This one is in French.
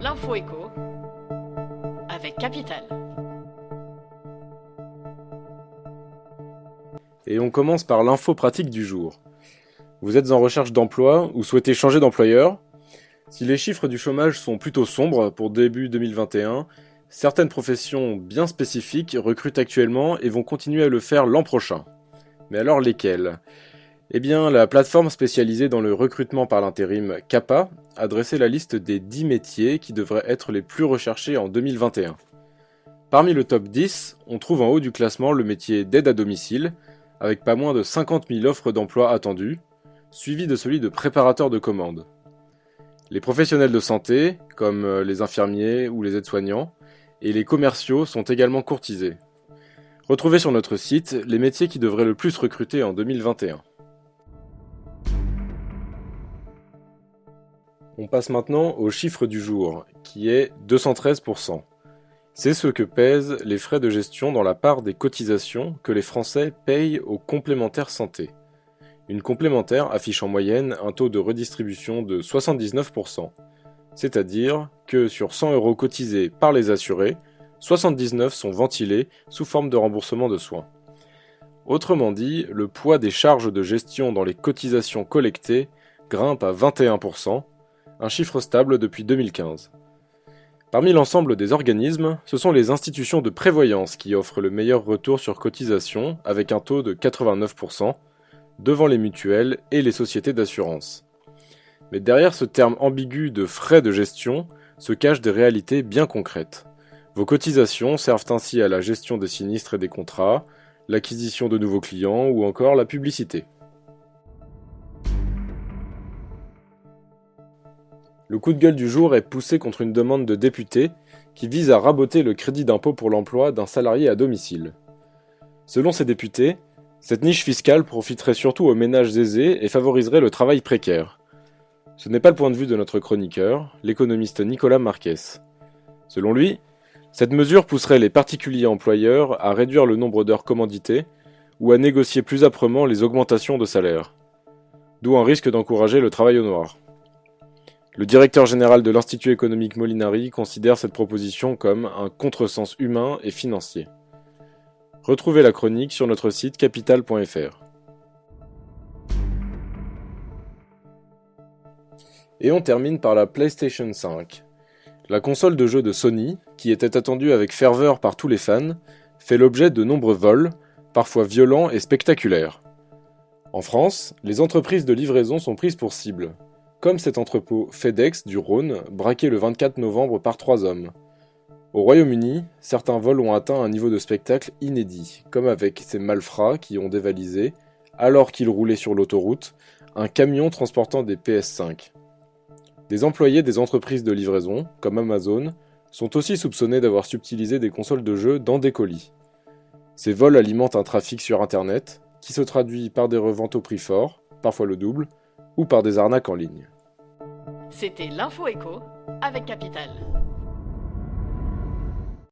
L'info écho avec Capital. Et on commence par l'info pratique du jour. Vous êtes en recherche d'emploi ou souhaitez changer d'employeur ? Si les chiffres du chômage sont plutôt sombres pour début 2021, certaines professions bien spécifiques recrutent actuellement et vont continuer à le faire l'an prochain. Mais alors lesquelles ? Eh bien, la plateforme spécialisée dans le recrutement par l'intérim CAPA a dressé la liste des 10 métiers qui devraient être les plus recherchés en 2021. Parmi le top 10, on trouve en haut du classement le métier d'aide à domicile, avec pas moins de 50 000 offres d'emploi attendues, suivi de celui de préparateur de commandes. Les professionnels de santé, comme les infirmiers ou les aides-soignants, et les commerciaux sont également courtisés. Retrouvez sur notre site les métiers qui devraient le plus recruter en 2021. On passe maintenant au chiffre du jour, qui est 213%. C'est ce que pèsent les frais de gestion dans la part des cotisations que les Français payent aux complémentaires santé. Une complémentaire affiche en moyenne un taux de redistribution de 79%, c'est-à-dire que sur 100 € cotisés par les assurés, 79 sont ventilés sous forme de remboursement de soins. Autrement dit, le poids des charges de gestion dans les cotisations collectées grimpe à 21%, un chiffre stable depuis 2015. Parmi l'ensemble des organismes, ce sont les institutions de prévoyance qui offrent le meilleur retour sur cotisation avec un taux de 89%, devant les mutuelles et les sociétés d'assurance. Mais derrière ce terme ambigu de frais de gestion se cachent des réalités bien concrètes. Vos cotisations servent ainsi à la gestion des sinistres et des contrats, l'acquisition de nouveaux clients ou encore la publicité. Le coup de gueule du jour est poussé contre une demande de députés qui vise à raboter le crédit d'impôt pour l'emploi d'un salarié à domicile. Selon ces députés, cette niche fiscale profiterait surtout aux ménages aisés et favoriserait le travail précaire. Ce n'est pas le point de vue de notre chroniqueur, l'économiste Nicolas Marquez. Selon lui, cette mesure pousserait les particuliers employeurs à réduire le nombre d'heures commanditées ou à négocier plus âprement les augmentations de salaire. D'où un risque d'encourager le travail au noir. Le directeur général de l'Institut économique Molinari considère cette proposition comme un contresens humain et financier. Retrouvez la chronique sur notre site capital.fr. Et on termine par la PlayStation 5. La console de jeu de Sony, qui était attendue avec ferveur par tous les fans, fait l'objet de nombreux vols, parfois violents et spectaculaires. En France, les entreprises de livraison sont prises pour cible, comme cet entrepôt FedEx du Rhône, braqué le 24 novembre par 3 hommes. Au Royaume-Uni, certains vols ont atteint un niveau de spectacle inédit, comme avec ces malfrats qui ont dévalisé, alors qu'ils roulaient sur l'autoroute, un camion transportant des PS5. Des employés des entreprises de livraison, comme Amazon, sont aussi soupçonnés d'avoir subtilisé des consoles de jeux dans des colis. Ces vols alimentent un trafic sur Internet, qui se traduit par des reventes au prix fort, parfois le double, ou par des arnaques en ligne. C'était l'info écho avec Capital.